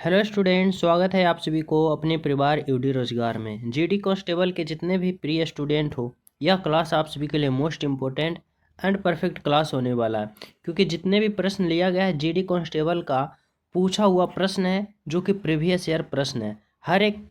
Hello student, स्वागत है आप सभी को अपने परिवार यूडी रोजगार में। जीडी कांस्टेबल के जितने भी प्रिय स्टूडेंट हो, यह क्लास आप सभी के लिए most important and perfect class होने वाला है, क्योंकि जितने भी प्रश्न लिया गया है जीडी कांस्टेबल का पूछा हुआ प्रश्न है, जो कि प्रीवियस ईयर प्रश्न है। हर एक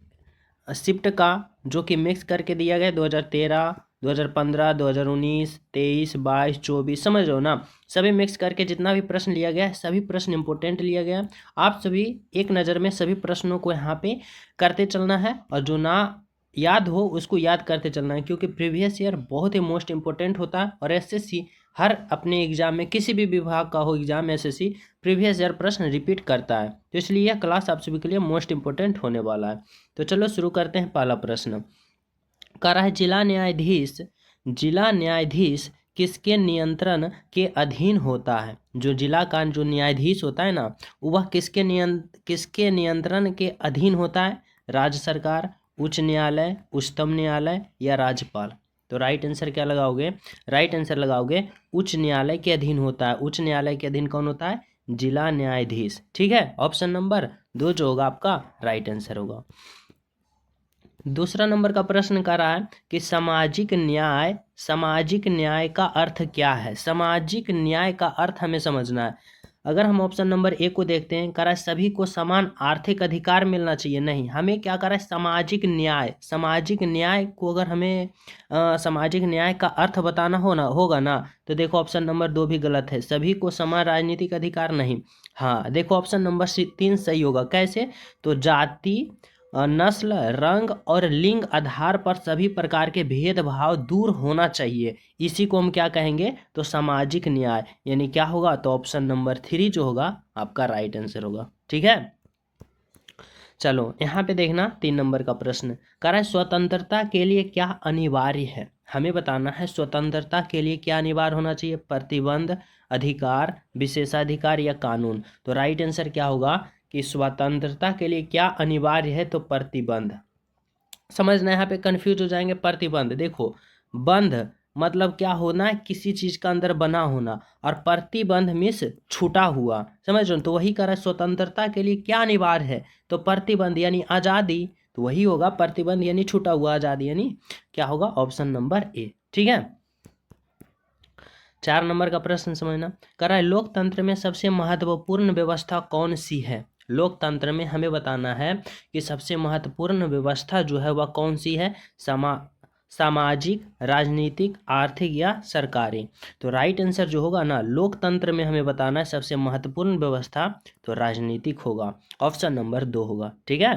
शिफ्ट का जो कि मिक्स करके दिया गया 2013, 2015, 2019, 23, 22, 24, समझ रहे हो ना। सभी मिक्स करके जितना भी प्रश्न लिया गया है, सभी प्रश्न इंपॉर्टेंट लिया गया है। आप सभी एक नज़र में सभी प्रश्नों को यहाँ पे करते चलना है, और जो ना याद हो उसको याद करते चलना है, क्योंकि प्रीवियस ईयर बहुत ही मोस्ट इंपॉर्टेंट होता है। और एसएससी हर अपने एग्जाम में, किसी भी विभाग का हो एग्जाम, एसएससी प्रीवियस ईयर प्रश्न रिपीट करता है, तो इसलिए यह क्लास आप सभी के लिए मोस्ट इंपॉर्टेंट होने वाला है। तो चलो शुरू करते हैं। पहला प्रश्न कह रहा है, जिला न्यायाधीश किसके नियंत्रण के अधीन होता है। जो जिला का जो न्यायाधीश होता है ना, वह किसके नियंत्रण के अधीन होता है। राज्य सरकार, उच्च न्यायालय, उच्चतम न्यायालय या राज्यपाल। तो राइट आंसर क्या लगाओगे? राइट आंसर लगाओगे उच्च न्यायालय के अधीन होता है। उच्च न्यायालय के अधीन कौन होता है? जिला न्यायाधीश। ठीक है, ऑप्शन नंबर 2 जो होगा आपका राइट आंसर होगा। दूसरा नंबर का प्रश्न कर रहा है कि सामाजिक न्याय का अर्थ क्या है। सामाजिक न्याय का अर्थ हमें समझना है। अगर हम ऑप्शन नंबर 1 को देखते हैं, कह रहा है सभी को समान आर्थिक अधिकार मिलना चाहिए। नहीं, हमें क्या कर रहा है? सामाजिक न्याय। सामाजिक न्याय को अगर हमें सामाजिक न्याय का अर्थ बताना होगा ना, तो देखो ऑप्शन नंबर 2 भी गलत है। सभी को समान राजनीतिक अधिकार नहीं। हाँ, देखो ऑप्शन नंबर 3 सही होगा। कैसे? तो जाति, नस्ल, रंग और लिंग आधार पर सभी प्रकार के भेदभाव दूर होना चाहिए। इसी को हम क्या कहेंगे? तो सामाजिक न्याय। यानी क्या होगा? तो ऑप्शन नंबर 3 जो होगा आपका राइट आंसर होगा। ठीक है, चलो यहाँ पे देखना 3 नंबर का प्रश्न कह रहा है, स्वतंत्रता के लिए क्या अनिवार्य है। हमें बताना है स्वतंत्रता के लिए क्या अनिवार्य होना चाहिए। प्रतिबंध, अधिकार, विशेषाधिकार या कानून। तो राइट आंसर क्या होगा कि स्वतंत्रता के लिए क्या अनिवार्य है? तो प्रतिबंध। समझना, यहाँ पे कंफ्यूज हो जाएंगे। प्रतिबंध, देखो बंध मतलब क्या होना है? किसी चीज का अंदर बना होना, और प्रतिबंध मीन्स छूटा हुआ। समझ लो, तो वही कह रहा है स्वतंत्रता के लिए क्या अनिवार्य है। तो प्रतिबंध यानी आज़ादी, तो वही होगा प्रतिबंध यानी छूटा हुआ। आज़ादी यानी क्या होगा? Option number A. ठीक है, 4 नंबर का प्रश्न समझना। कह रहा है, लोकतंत्र में सबसे महत्वपूर्ण व्यवस्था कौन सी है। लोकतंत्र में हमें बताना है कि सबसे महत्वपूर्ण व्यवस्था जो है वह कौन सी है। सामाजिक, राजनीतिक, आर्थिक या सरकारी। तो राइट आंसर जो होगा ना, लोकतंत्र में हमें बताना है सबसे महत्वपूर्ण व्यवस्था तो राजनीतिक होगा। ऑप्शन नंबर 2 होगा। ठीक है,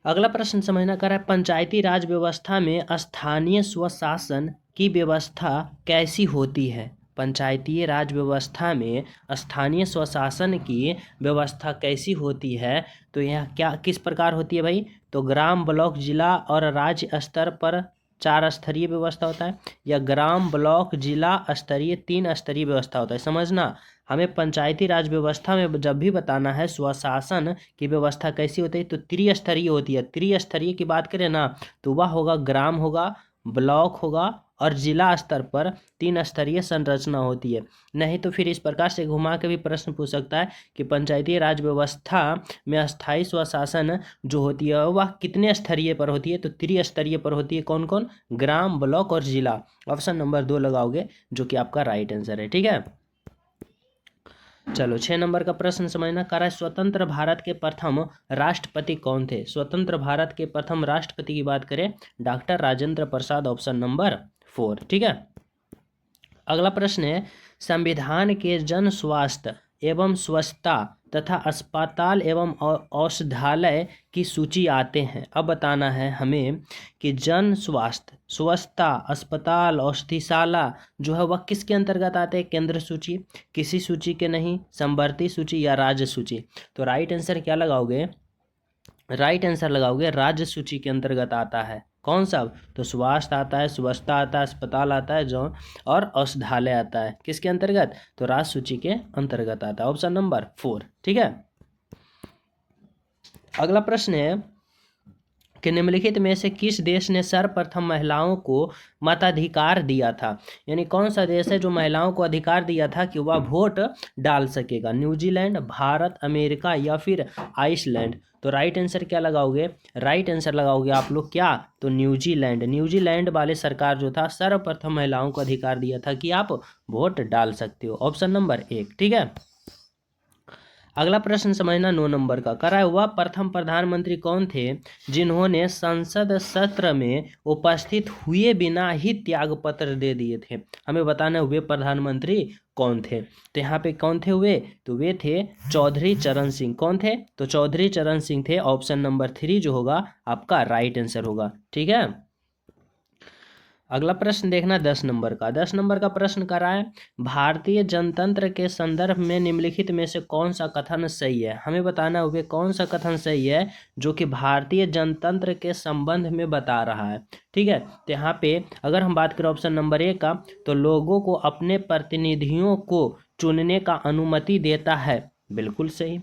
अगला प्रश्न समझना कर रहा है, पंचायती राज व्यवस्था में स्थानीय स्वशासन की व्यवस्था कैसी होती है। पंचायती राज व्यवस्था में स्थानीय स्वशासन की व्यवस्था कैसी होती है। तो यह क्या किस प्रकार होती है भाई? तो ग्राम, ब्लॉक, जिला और राज्य स्तर पर 4 स्तरीय व्यवस्था होता है, या ग्राम, ब्लॉक, जिला स्तरीय 3 स्तरीय व्यवस्था होता है। समझना, हमें पंचायती राज व्यवस्था में जब भी बताना है स्वशासन की व्यवस्था कैसी होती है, तो त्रिस्तरीय होती है। त्रिस्तरीय की बात करें ना, तो वह होगा ग्राम होगा, ब्लॉक होगा और जिला स्तर पर 3 स्तरीय संरचना होती है। नहीं तो फिर इस प्रकार से घुमा के भी प्रश्न पूछ सकता है कि पंचायती राज व्यवस्था में स्थायी स्वशासन जो होती है वह कितने स्तरीय पर होती है। तो त्रिस्तरीय पर होती है। कौन कौन? ग्राम, ब्लॉक और जिला। ऑप्शन नंबर 2 लगाओगे, जो कि आपका राइट आंसर है। ठीक है, चलो 6 नंबर का प्रश्न समझना। कह रहा है, स्वतंत्र भारत के प्रथम राष्ट्रपति कौन थे। स्वतंत्र भारत के प्रथम राष्ट्रपति की बात करें, doctor Rajendra Prasad. Option number 4। ठीक है, अगला प्रश्न है, संविधान के जन स्वास्थ्य एवं स्वच्छता तथा अस्पताल एवं औषधालय की सूची आते हैं। अब बताना है हमें कि जन स्वास्थ्य, स्वच्छता, अस्पताल, औषधिशाला जो है वह किसके अंतर्गत आते हैं। केंद्र सूची, किसी सूची के नहीं, समवर्ती सूची या राज्य सूची। तो राइट आंसर क्या लगाओगे? राइट आंसर लगाओगे राज्य सूची के अंतर्गत आता है। कौन सा? तो स्वास्थ्य आता है, स्वच्छता आता है, अस्पताल आता है जो, और औषधालय आता है। किसके अंतर्गत? तो राज्य सूची के अंतर्गत आता है। Option number 4। ठीक है, अगला प्रश्न है, कि निम्नलिखित में से किस देश ने सर्वप्रथम महिलाओं को मताधिकार दिया था। यानी कौन सा देश है जो महिलाओं को अधिकार दिया था कि वह वोट डाल सकेगा। न्यूजीलैंड, भारत, अमेरिका या फिर आइसलैंड। तो राइट आंसर क्या लगाओगे, राइट आंसर लगाओगे आप लोग क्या, तो न्यूजीलैंड। न्यूजीलैंड वाले सरकार जो था सर्वप्रथम महिलाओं को अधिकार दिया था कि आप वोट डाल सकते हो। ऑप्शन नंबर 1, ठीक है। अगला प्रश्न समझना 9 नंबर का। करा हुआ प्रथम प्रधानमंत्री कौन थे जिन्होंने संसद सत्र में उपस्थित हुए बिना ही त्यागपत्र दे दिए थे। हमें बताना हुए प्रधानमंत्री कौन थे। तो यहाँ पे कौन थे हुए, तो वे थे चौधरी चरण सिंह। कौन थे, तो चौधरी चरण सिंह थे। ऑप्शन नंबर 3 जो होगा आपका राइट आंसर होगा, ठीक है। अगला प्रश्न देखना 10 नंबर का। 10 नंबर का प्रश्न कर रहा है भारतीय जनतंत्र के संदर्भ में निम्नलिखित में से कौन सा कथन सही है। हमें बताना हुए कौन सा कथन सही है जो कि भारतीय जनतंत्र के संबंध में बता रहा है, ठीक है। तो यहाँ पे अगर हम बात करें ऑप्शन नंबर 1 का, तो लोगों को अपने प्रतिनिधियों को चुनने का अनुमति देता है। बिल्कुल सही।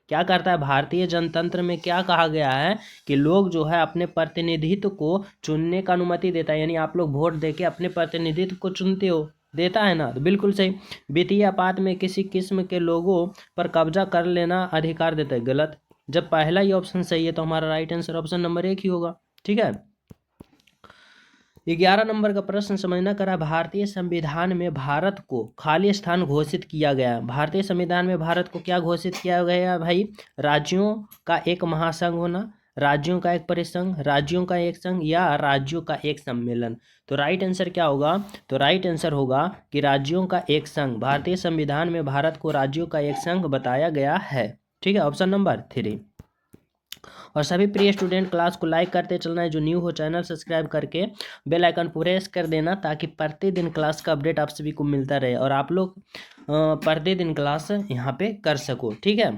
क्या करता है, भारतीय जनतंत्र में क्या कहा गया है कि लोग जो है अपने प्रतिनिधित्व को चुनने का अनुमति देता है। यानी आप लोग वोट देके अपने प्रतिनिधित्व को चुनते हो, देता है ना, तो बिल्कुल सही। वित्तीय आपात में किसी किस्म के लोगों पर कब्जा कर लेना अधिकार देता है। गलत। जब पहला ही ऑप्शन सही है तो हमारा राइट आंसर ऑप्शन नंबर 1 ही होगा, ठीक है। 11 नंबर का प्रश्न समझना करा भारतीय संविधान में भारत को खाली स्थान घोषित किया गया। भारतीय संविधान में भारत को क्या घोषित किया गया भाई, राज्यों का एक महासंघ होना, राज्यों का एक परिसंघ, राज्यों का एक संघ या राज्यों का एक सम्मेलन। तो राइट आंसर क्या होगा, तो राइट आंसर होगा कि राज्यों का एक संघ। भारतीय संविधान में भारत को राज्यों का एक संघ बताया गया है, ठीक है। Option number 3। और सभी प्रिय स्टूडेंट क्लास को लाइक करते चलना है, जो न्यू हो चैनल सब्सक्राइब करके बेल आइकन प्रेस कर देना ताकि प्रतिदिन क्लास का अपडेट आप सभी को मिलता रहे और आप लोग प्रतिदिन क्लास यहाँ पे कर सको, ठीक है।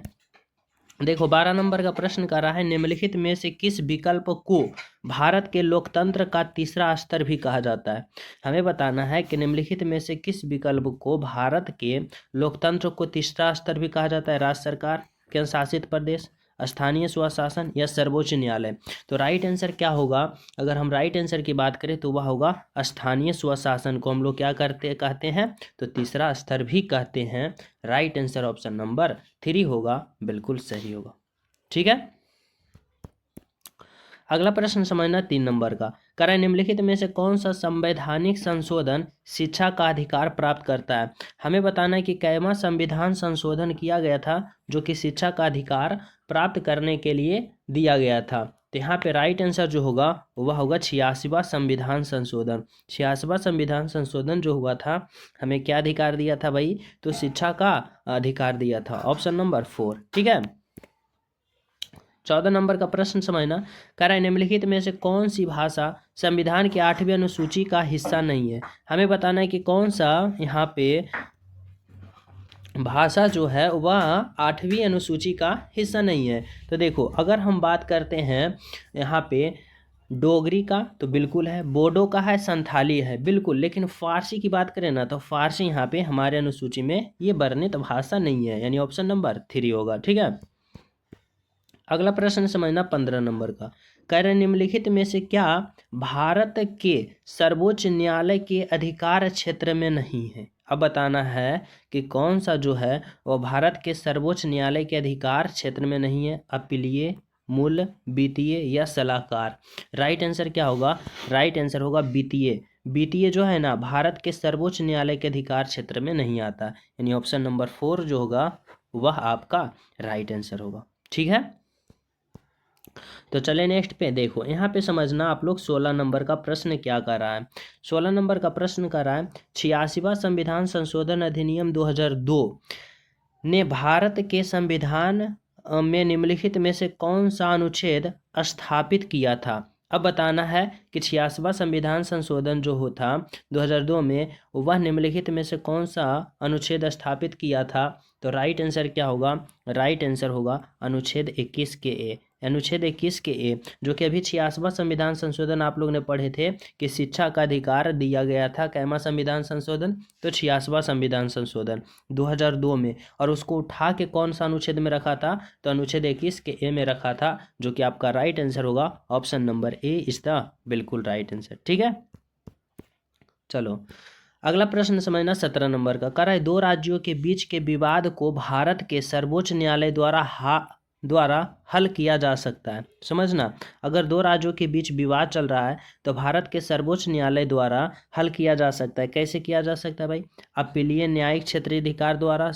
देखो 12 नंबर का प्रश्न कर रहा है निम्नलिखित में से किस विकल्प को भारत के लोकतंत्र का तीसरा स्तर भी कहा जाता है। हमें बताना है कि निम्नलिखित में से किस विकल्प को भारत के लोकतंत्र को तीसरा स्तर भी कहा जाता है। राज्य सरकार, केंद्र शासित प्रदेश, स्थानीय स्वशासन या सर्वोच्च न्यायालय। तो राइट आंसर क्या होगा, अगर हम राइट आंसर की बात करें तो वह होगा स्थानीय स्वशासन को हम लोग क्या कहते हैं, तो तीसरा स्तर भी कहते हैं। राइट आंसर ऑप्शन नंबर 3 होगा, बिल्कुल सही होगा, ठीक है। अगला प्रश्न समझना 3 नंबर का। करा निम्नलिखित में से कौन सा संवैधानिक संशोधन शिक्षा का अधिकार प्राप्त करता है। हमें बताना है कि कैवा संविधान संशोधन किया गया था जो कि शिक्षा का अधिकार प्राप्त करने के लिए दिया गया था। तो यहाँ पे राइट आंसर जो होगा वह होगा 86वां संविधान संशोधन। 86वां संविधान संशोधन जो हुआ था हमें क्या अधिकार दिया था भाई, तो शिक्षा का अधिकार दिया था। ऑप्शन नंबर 4, ठीक है। 14 नंबर का प्रश्न समझना, कह रहा है निम्नलिखित में से कौन सी भाषा संविधान की 8वीं अनुसूची का हिस्सा नहीं है। हमें बताना है कि कौन सा यहाँ पे भाषा जो है वह 8वीं अनुसूची का हिस्सा नहीं है। तो देखो अगर हम बात करते हैं यहाँ पे डोगरी का तो बिल्कुल है, बोडो का है, संथाली है बिल्कुल, लेकिन फारसी की बात करें ना तो फारसी यहाँ पे हमारे अनुसूची में ये वर्णित भाषा नहीं है, यानी ऑप्शन नंबर 3 होगा, ठीक है। अगला प्रश्न समझना 15 नंबर का। कह रहे निम्नलिखित में से क्या भारत के सर्वोच्च न्यायालय के अधिकार क्षेत्र में नहीं है। अब बताना है कि कौन सा जो है वो भारत के सर्वोच्च न्यायालय के अधिकार क्षेत्र में नहीं है। अपीलीय, मूल, वित्तीय या सलाहकार। राइट आंसर क्या होगा, राइट आंसर होगा वित्तीय। वित्तीय जो है ना भारत के सर्वोच्च न्यायालय के अधिकार क्षेत्र में नहीं आता, यानी ऑप्शन नंबर 4 जो होगा वह आपका राइट आंसर होगा, ठीक है। तो चले नेक्स्ट पे। देखो यहाँ पे समझना आप लोग 16 नंबर का प्रश्न क्या कर रहा है। 16 नंबर का प्रश्न कर रहा है 86वां संविधान संशोधन अधिनियम 2002 ने भारत के संविधान में निम्नलिखित में से कौन सा अनुच्छेद स्थापित किया था। अब बताना है कि 86वां संविधान संशोधन जो होता 2002 में वह निम्नलिखित में से कौन सा अनुच्छेद स्थापित किया था। तो राइट आंसर क्या होगा, राइट आंसर होगा अनुच्छेद 21 के ए। अनुच्छेद 21 के ए, जो कि अभी 86वां संविधान संशोधन आप लोग ने पढ़े थे कि शिक्षा का अधिकार दिया गया था। कैमा संविधान संशोधन? तो 86वां संविधान संशोधन 2002 में। और उसको उठा के कौन सा अनुच्छेद में रखा था? तो अनुच्छेद 21 के ए में रखा था, जो कि आपका राइट आंसर होगा option number A is the बिल्कुल राइट आंसर। ठीक है, चलो अगला प्रश्न समझना 17 नंबर का। कह रहा है दो राज्यों के बीच के विवाद को भारत के सर्वोच्च न्यायालय द्वारा हल किया जा सकता है। समझना, अगर दो राज्यों के बीच विवाद चल रहा है तो भारत के सर्वोच्च न्यायालय द्वारा हल किया जा सकता है। कैसे किया जा सकता है भाई? अपीलीय न्यायिक क्षेत्राधिकार द्वारा,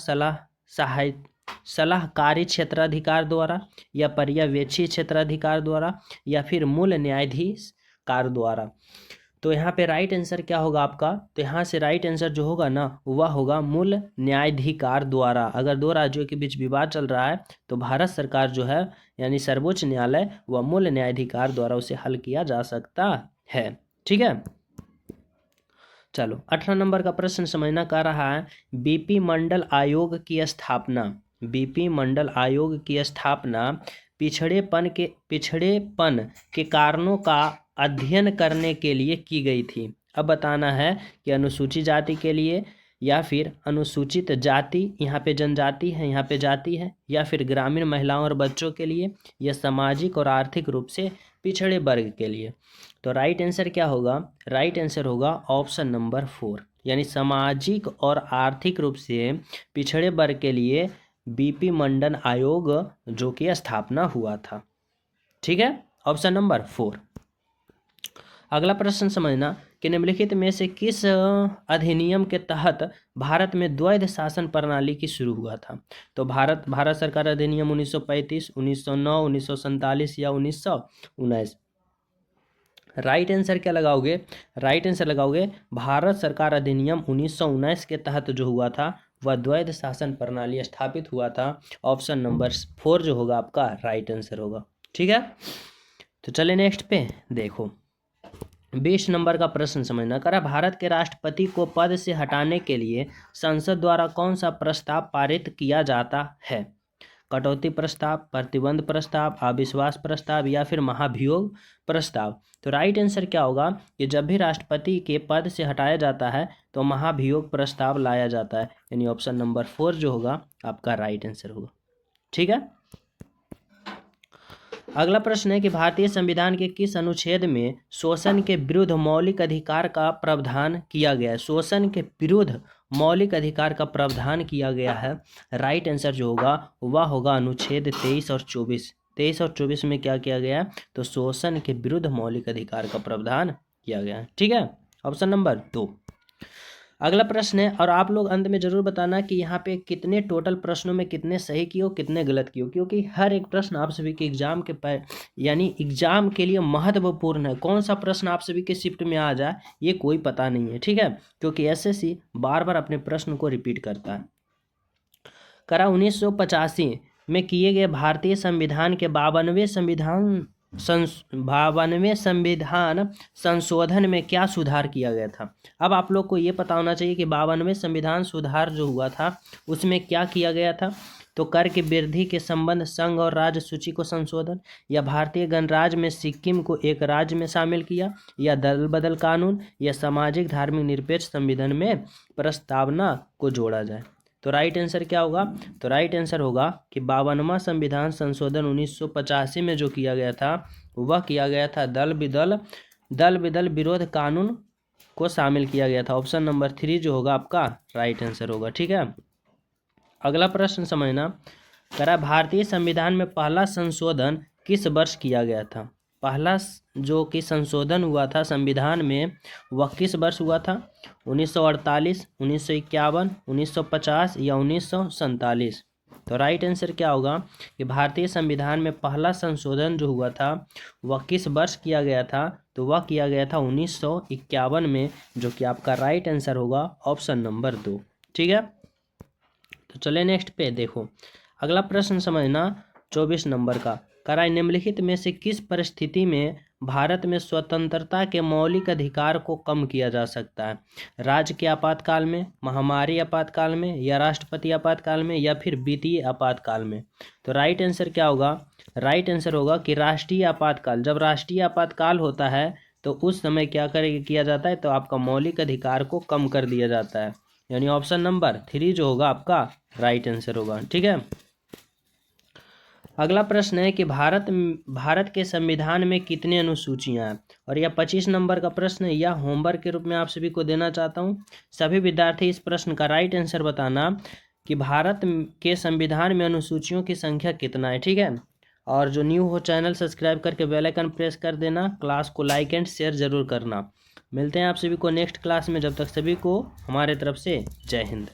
सलाहकारी क्षेत्राधिकार द्वारा, या पर्यवेक्षी क्षेत्राधिकार द्वारा, या फिर मूल न्यायाधीश कार द्वारा। तो यहाँ पे राइट आंसर क्या होगा आपका? तो यहाँ से राइट आंसर जो होगा ना वह होगा मूल न्यायाधिकार द्वारा। अगर दो राज्यों के बीच विवाद चल रहा है तो भारत सरकार जो है यानी सर्वोच्च न्यायालय वह मूल न्यायाधिकार द्वारा उसे हल किया जा सकता है। ठीक है, चलो 18 नंबर का प्रश्न समझना। कर रहा है बीपी मंडल आयोग की स्थापना, बीपी मंडल आयोग की स्थापना पिछड़ेपन के कारणों का अध्ययन करने के लिए की गई थी। अब बताना है कि अनुसूचित जाति के लिए, या फिर अनुसूचित जाति, यहाँ पे जनजाति है, यहाँ पे जाति है, या फिर ग्रामीण महिलाओं और बच्चों के लिए, या सामाजिक और आर्थिक रूप से पिछड़े वर्ग के लिए। तो राइट आंसर क्या होगा? राइट आंसर होगा ऑप्शन नंबर 4, यानी सामाजिक और आर्थिक रूप से पिछड़े वर्ग के लिए बीपी मंडल आयोग जो कि स्थापना हुआ था। ठीक है, ऑप्शन नंबर 4। अगला प्रश्न समझना कि निम्नलिखित में से किस अधिनियम के तहत भारत में द्वैध शासन प्रणाली की शुरू हुआ था? तो भारत सरकार अधिनियम 1935, 1909, 1947 या 1919। राइट आंसर क्या लगाओगे? राइट आंसर लगाओगे भारत सरकार अधिनियम 1919 के तहत जो हुआ था वह द्वैध शासन प्रणाली स्थापित हुआ था। ऑप्शन नंबर 4 जो होगा आपका राइट आंसर होगा। ठीक है, तो चले नेक्स्ट पे देखो 20 नंबर का प्रश्न समझना। करा भारत के राष्ट्रपति को पद से हटाने के लिए संसद द्वारा कौन सा प्रस्ताव पारित किया जाता है? कटौती प्रस्ताव, प्रतिबंध प्रस्ताव, अविश्वास प्रस्ताव, या फिर महाभियोग प्रस्ताव। तो राइट आंसर क्या होगा कि जब भी राष्ट्रपति के पद से हटाया जाता है तो महाभियोग प्रस्ताव लाया जाता है, यानी ऑप्शन नंबर 4 जो होगा आपका राइट आंसर होगा। ठीक है, अगला प्रश्न है कि भारतीय संविधान के किस अनुच्छेद में शोषण के विरुद्ध मौलिक अधिकार का प्रावधान किया गया है? शोषण के विरुद्ध मौलिक अधिकार का प्रावधान किया गया है। राइट आंसर जो होगा वह होगा अनुच्छेद 23 और 24। 23 और 24 में क्या किया गया? तो शोषण के विरुद्ध मौलिक अधिकार का प्रावधान किया गया है। ठीक है, ऑप्शन नंबर 2। अगला प्रश्न है, और आप लोग अंत में जरूर बताना कि यहाँ पे कितने टोटल प्रश्नों में कितने सही किए हो कितने गलत किए हो, क्योंकि हर एक प्रश्न आप सभी के एग्जाम के यानी एग्जाम के लिए महत्वपूर्ण है। कौन सा प्रश्न आप सभी के शिफ्ट में आ जाए ये कोई पता नहीं है। ठीक है, क्योंकि एसएससी बार बार अपने प्रश्न को रिपीट करता है। करा 1985 में किए गए भारतीय संविधान के 52वें संविधान संशोधन में क्या सुधार किया गया था? अब आप लोग को ये पता होना चाहिए कि 52वें संविधान सुधार जो हुआ था उसमें क्या किया गया था। तो कर की वृद्धि के संबंध, संघ और राज्य सूची को संशोधन, या भारतीय गणराज्य में सिक्किम को एक राज्य में शामिल किया, या दल बदल कानून, या सामाजिक धार्मिक निरपेक्ष संविधान में प्रस्तावना को जोड़ा जाए। तो राइट आंसर क्या होगा? तो राइट आंसर होगा कि 52वां संविधान संशोधन 1985 में जो किया गया था वह किया गया था दल बदल विरोध कानून को शामिल किया गया था। ऑप्शन नंबर 3 जो होगा आपका राइट आंसर होगा। ठीक है, अगला प्रश्न समझना। करा भारतीय संविधान में पहला संशोधन किस वर्ष किया गया था? पहला जो कि संशोधन हुआ था संविधान में वह किस वर्ष हुआ था? 1948, 1951, 1950 या 1947। तो राइट आंसर क्या होगा कि भारतीय संविधान में पहला संशोधन जो हुआ था वह किस वर्ष किया गया था? तो वह किया गया था 1951 में, जो कि आपका राइट आंसर होगा ऑप्शन नंबर 2। ठीक है, तो चले नेक्स्ट पे देखो अगला प्रश्न समझना 24 नंबर का। कराए निम्नलिखित में से किस परिस्थिति में भारत में स्वतंत्रता के मौलिक अधिकार को कम किया जा सकता है? राज्य के आपातकाल में, महामारी आपातकाल में, या राष्ट्रपति आपातकाल में, या फिर वित्तीय आपातकाल में? तो राइट आंसर क्या होगा? राइट आंसर होगा कि राष्ट्रीय आपातकाल। जब राष्ट्रीय आपातकाल होता है तो उस समय क्या किया जाता है? तो आपका मौलिक अधिकार को कम कर दिया जाता है। यानी ऑप्शन नंबर 3 जो होगा आपका राइट आंसर होगा। ठीक है, अगला प्रश्न है कि भारत के संविधान में कितनी अनुसूचियां हैं? और यह 25 नंबर का प्रश्न है, यह होमवर्क के रूप में आप सभी को देना चाहता हूं। सभी विद्यार्थी इस प्रश्न का राइट आंसर बताना कि भारत के संविधान में अनुसूचियों की संख्या कितना है। ठीक है, और जो न्यू हो चैनल सब्सक्राइब करके बेल आइकन प्रेस कर देना। क्लास को लाइक एंड शेयर जरूर करना। मिलते हैं आप सभी को नेक्स्ट क्लास में। जब तक सभी को हमारे तरफ से जय हिंद।